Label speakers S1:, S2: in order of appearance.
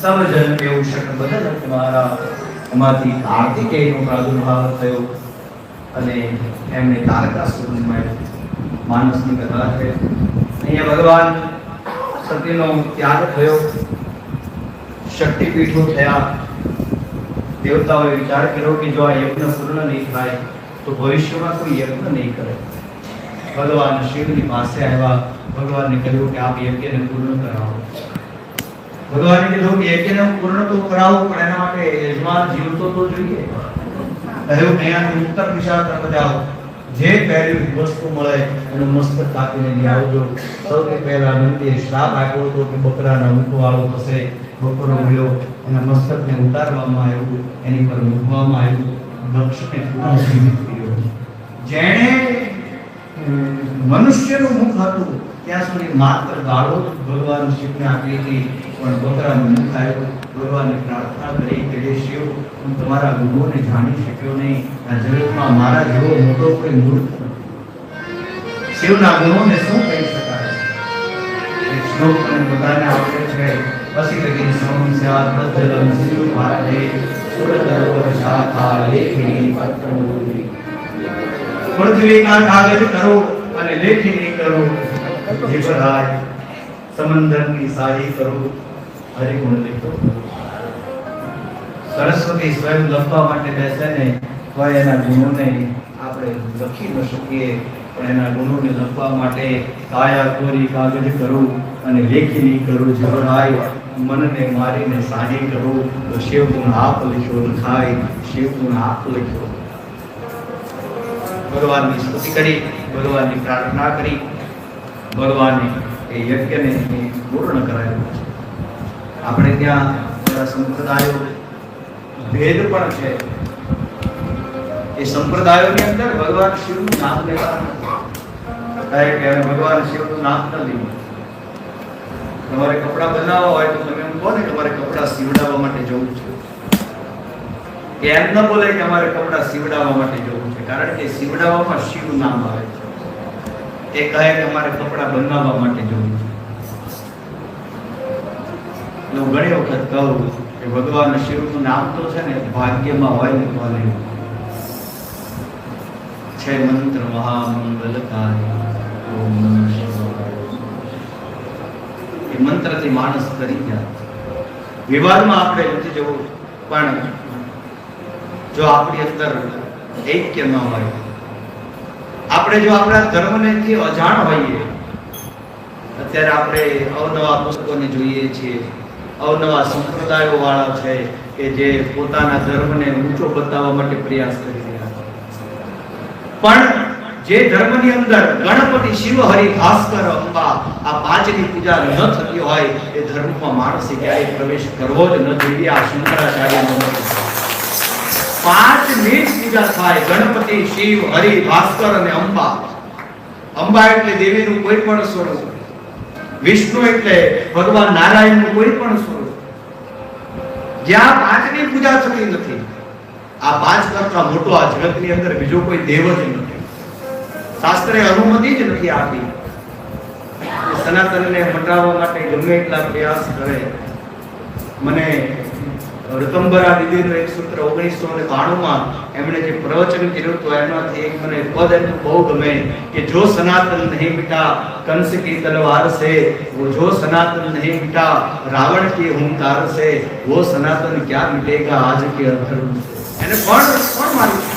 S1: सब जन के उषक बदल तुम्हारा એમાંથી કાર્તિકેયનો પ્રાદુર્ભાવ થયો અને એમને તારકાસુરને માર્યો. માનસની કથા છે. અહીંયા ભગવાન સતીનો ત્યાગ થયો, શક્તિપીઠો થયા. દેવતાઓએ વિચાર કર્યો કે જો આ યજ્ઞ પૂર્ણ નહીં થાય તો ભવિષ્યમાં કોઈ યજ્ઞ નહીં કરે. ભગવાન શિવની પાસે આવ્યા. ભગવાનને કહ્યું કે આપ યજ્ઞને પૂર્ણ કરાવો. ભગવાને કીધું કે યજ્ઞને પૂર્ણ તો કરાવો, પણ એના માટે યજમાન જીવતો તો જોઈએ. કહ્યું અહીંયાથી ઉત્તર દિશા તરફ જાઓ, જે પહેલી વસ્તુ મળે એનું મસ્તક કાપીને લઈ આવજો. સૌથી પહેલા નંદીએ શ્રાપ આપ્યો હતો કે બકરાના મૂકવાળો થશે. બકરો મળ્યો, એના મસ્તકને ઉતારવામાં આવ્યું, એની પર મૂકવામાં આવ્યું. દક્ષને પુનઃ જીવિત કર્યો. જેણે મનુષ્યનું મુખ હતું ત્યાં સુધી માત્ર ગાળો ભગવાન શિવને આપી હતી, પણ બકરાનું મુખ આવ્યું. ભગવાનને પ્રાર્થના કરી કે હે શિવ, હું તમારા ગુણોને જાણી શક્યો નહીં. આ જગતમાં મારા જેવો મોટો કોઈ મૂર્ખ નથી. શિવના ગુણોને શું કહી શકાય? એક શ્લોક મને બધાને આવડે છે. વસિતગીર સંસ્યાત જલમ શિવ ભારતે સુરતર શાખા લેખિની પત્રમૂર્તિ. પૃથ્વી કા કાગજ કરો અને લેખિની કરો, જીવરાય સમંદરની સાહી કરો, હરિગુણ લેખો. સરસ્વતી સ્વયં લખવા માટે બેસે ને તો એના ગુણોને આપણે લખી ન શકીએ, પણ એના ગુણોને લખવા માટે કાયા કોરી કાગજ કરું અને લેખિની કરું. જીવરાય મનને મારીને સાહી કરું, તો શિવ ગુણ આપ લખ્યો લખાય, શિવ ગુણ આપ લખ્યો. ભગવાનની સ્તુતિ કરી, ભગવાનની પ્રાર્થના કરી, ભગવાને એ યજ્ઞને પૂર્ણ કરાયું. આપણે ત્યાં બધા સંપ્રદાયો ભેદ પણ છે. એ સંપ્રદાયોની અંદર ભગવાન શિવનું નામ લેતા નથી. કે ભગવાન શિવનું નામ ન લીધું. તમારે કપડા બનાવવા હોય તો તમે એમ કહો ને કે અમારે કપડા સીવડાવવા માટે જવું છે. કે એમ ન બોલે કે અમારે કપડા સીવડાવવા માટે જવું છે, કારણ કે સીવડાવવામાં શિવ નામ આવે છે. એ કહે કે અમારે કપડા બનાવવા માટે જવું છે. હું ઘણી વખત કહું કે ભગવાન શિવનું નામ તો છે ને ભાગ્યમાં હોય ને તો લેવું છે. મંત્ર મહામંગલકારી ઓમ નમઃ શિવાય. એ મંત્રથી માણસ કરી જાય. વિવાદમાં આપણે નથી જવું, પણ જો આપણી અંદર ઐક્ય ન હોય, આપણે જો આપણા ધર્મને અજાણ હોઈએ. અત્યારે આપણે અવનવા પુસ્તકોને જોઈએ છીએ, અવનવા સંપ્રદાયો વાળા છે કે જે પોતાના ધર્મને ઊંચો બતાવવા માટે પ્રયાસ કરી રહ્યા છે. પણ જે ધર્મની અંદર ગણપતિ, શિવ, હરિ, ભાસ્કર, અંબા આ પાંચની પૂજા ન થતી હોય એ ધર્મમાં માણસે ક્યારેય પ્રવેશ કરવો જ ન જોઈએ. આ શંકરાચાર્યનો મત. પાંચની જ પૂજા થાય: ગણપતિ, શિવ, હરિ, ભાસ્કર અને અંબા. અંબા એટલે દેવીનું કોઈ પણ સ્વરૂપ, વિષ્ણુ એટલે ભગવાન નારાયણનું કોઈ પણ સ્વરૂપ. જ્યાં પાંચની પૂજા થતી નથી, આ પાંચ કરતા મોટો આ જગતની અંદર બીજો કોઈ દેવ જ નથી. શાસ્ત્રે અનુમતિ જ નથી આપી. સનાતનને મટાવવા માટે ગમે એટલા પ્રયાસ કરે. મને રતંબરા દીદીનું એક સૂત્ર 1992માં એમણે જે પ્રવચન કર્યું હતું એમાંથી એક મને પદ એનું બહુ ગમે કે જો સનાતન નહીં મિટા કંસ કી તલવાર સે, वो जो सनातन नहीं मिटा रावण के हुंकार से, वो सनातन क्या मिटेगा आज के अधर्म से. એને કોણ માર્યું?